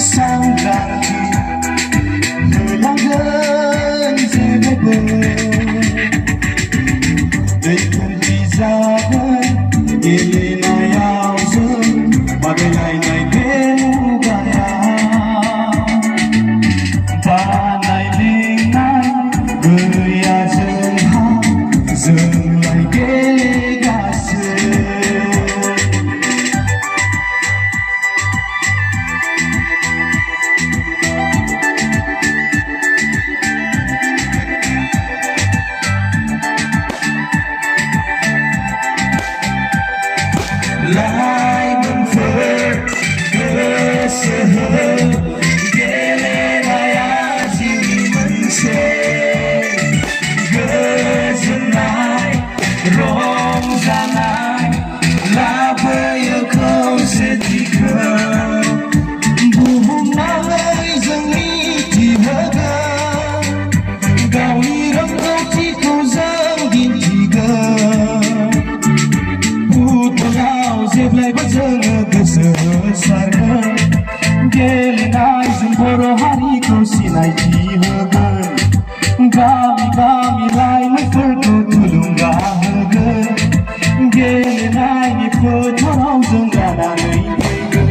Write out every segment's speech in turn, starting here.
सांग्रांथि होलांगोन जेब्लायबो दैखोनथि जागोन गेलेनायाव जों बादायलायनाय बे मुगायाव बानाय लेंनाय गैया जोंहा जोंलाय गेलेगासिनो लाइमोनफोर गोसो हो गेलेनाया जिउनि मोनसे गोजोननाय रंजानाय लाबोयो खौसेथिखौ बुहुमनाङै जों मिथिहोगोन गावनि रोंगौथिखौ जों दिन्थिगोन जेब्लायबो जोङो गोसो होसारगोन गेलेनायजों बर' हारिखौ सिनायथि होगोन गामि गामि लाइमोनफोरखौ थुलुंगा होगोन गेलेनायनि फोथाराव जों जानानै फैगोन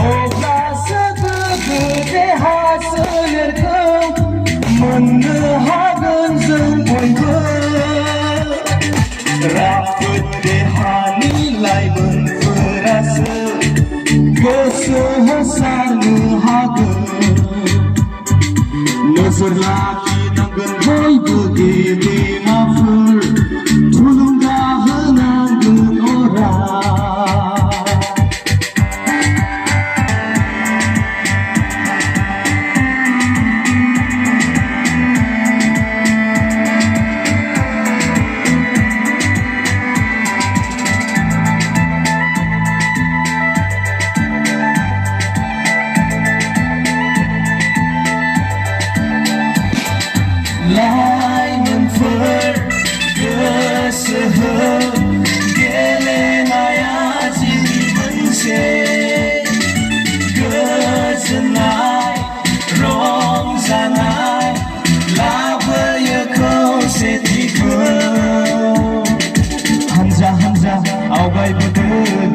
अब्लासो गोग्गो देहा सोलेरखौ मोननो हागोन जों बयबो राफोद देहानि लाइमोनफोरासो गोसो होसारनो हागोन नोजोर लाखिनांगोन बयबो गेदेमाफोर थुलुंगा होनांगोन अराय लाइमोनफोर गोसो हो गेलेनाया जिउनि मोनसे गोजोननाय रंजानाय लाबोयो खौसेथिखौ हानजा हानजा आवगायबोदो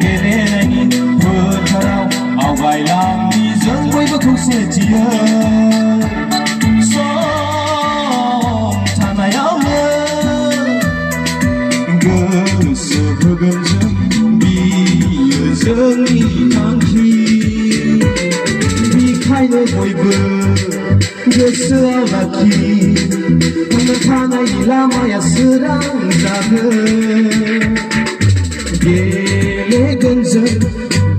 गेलेनायनि फोथाराव आवगायलांनि जों बयबो खौसेथियै गोसो होगोन जों बियो जोंनि थांखि बेखायनो बयबो गोसोआव लाखि थांना थानायनि लामाया सोरां जागोन गेलेगोन जों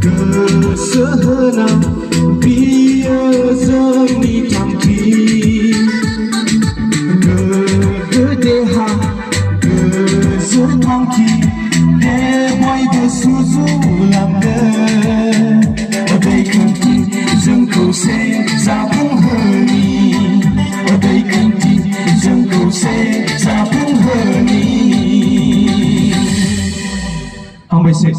गोसो होना बियो जोंनि थांखि गोग्गो देहा थांखि दे बयबो सुजुलांगोन दैखोनथि जों खौसे जाफुंहोनि दैखोनथि जों खौसे जाफुंहोनि हामबायसै